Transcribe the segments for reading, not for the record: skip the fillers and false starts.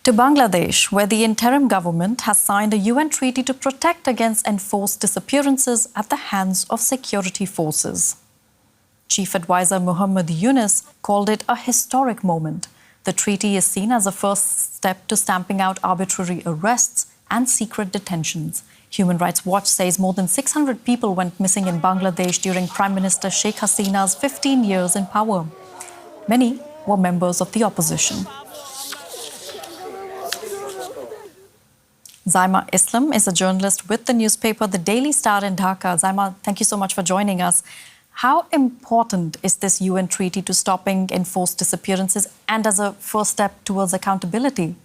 To Bangladesh, where the interim government has signed a UN treaty to protect against enforced disappearances at the hands of security forces. Chief Advisor Muhammad Yunus called it a historic moment. The treaty is seen as a first step to stamping out arbitrary arrests and secret detentions. Human Rights Watch says more than 600 people went missing in Bangladesh during Prime Minister Sheikh Hasina's 15 years in power. Many were members of the opposition. Zyma Islam is a journalist with the newspaper The Daily Star in Dhaka. Zyma, thank you so much for joining us. How important is this UN treaty to stopping enforced disappearances and as a first step towards accountability?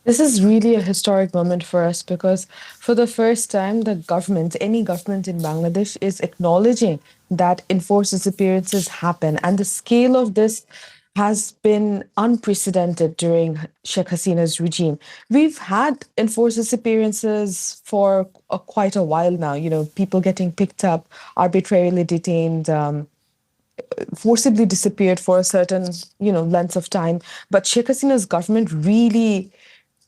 This is really a historic moment for us because for the first time, the government, any government in Bangladesh, is acknowledging that enforced disappearances happen. And the scale of this has been unprecedented during Sheikh Hasina's regime. We've had enforced disappearances for quite a while now, people getting picked up, arbitrarily detained, forcibly disappeared for a certain, length of time. But Sheikh Hasina's government really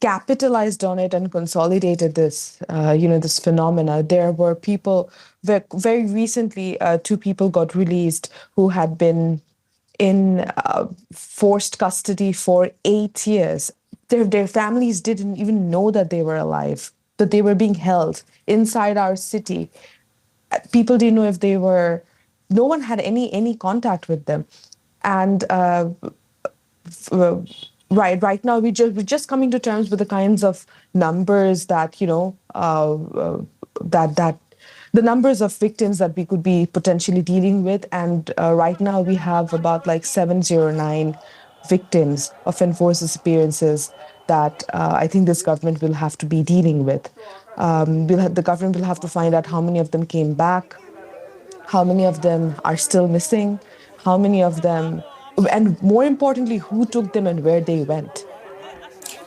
capitalized on it and consolidated this, this phenomena. There were people, very recently, 2 people got released who had been in forced custody for 8 years. Their families didn't even know that they were alive, that they were being held inside our city. People didn't know if they were, no one had any contact with them. And right now we're just coming to terms with the kinds of numbers that, that the numbers of victims that we could be potentially dealing with. And right now we have about like 709 victims of enforced disappearances that I think this government will have to be dealing with. The government will have to find out how many of them came back, how many of them are still missing, how many of them, and more importantly, who took them and where they went.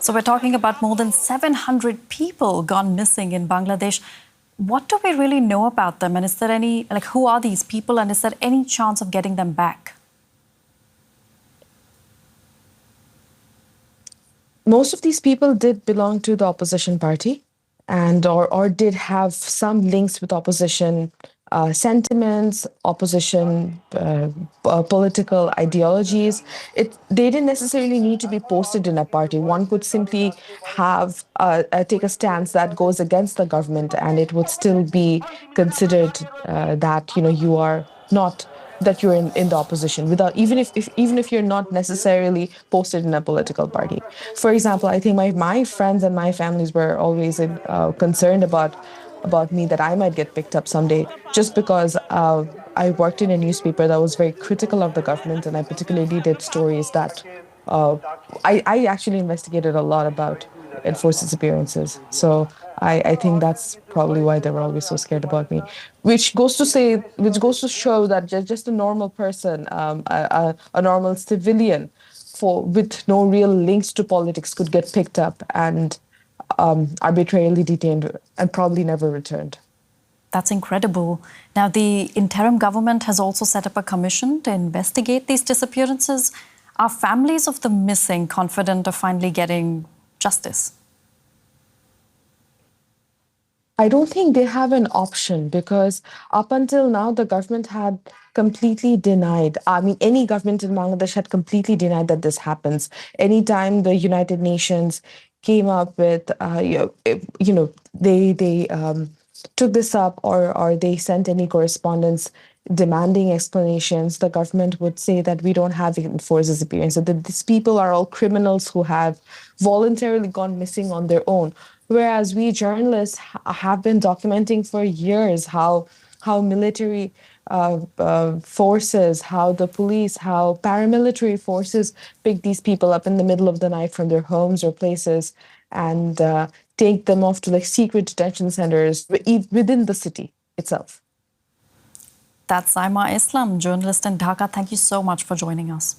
So we're talking about more than 700 people gone missing in Bangladesh. What do we really know about them? And is there any, who are these people? And is there any chance of getting them back? Most of these people did belong to the opposition party and or did have some links with opposition sentiments, opposition political ideologies. They didn't necessarily need to be posted in a party. One could simply have take a stance that goes against the government, and it would still be considered that you are not, that you're in the opposition, without even if you're not necessarily posted in a political party. For example, I think my friends and my families were always concerned about me, that I might get picked up someday, just because I worked in a newspaper that was very critical of the government, and I particularly did stories that I actually investigated a lot about enforced disappearances. So I think that's probably why they were always so scared about me, which goes to show that just a normal person, a normal civilian, with no real links to politics, could get picked up and arbitrarily detained and probably never returned. That's incredible. Now, the interim government has also set up a commission to investigate these disappearances. Are families of the missing confident of finally getting justice? I don't think they have an option, because up until now, the government had completely denied. Any government in Bangladesh had completely denied that this happens. Anytime the United Nations came up with, they took this up, or they sent any correspondence demanding explanations, the government would say that we don't have enforced disappearance, that these people are all criminals who have voluntarily gone missing on their own. Whereas we journalists have been documenting for years how military forces, how the police, how paramilitary forces pick these people up in the middle of the night from their homes or places and take them off to secret detention centers within the city itself. That's Zyma Islam, journalist in Dhaka. Thank you so much for joining us.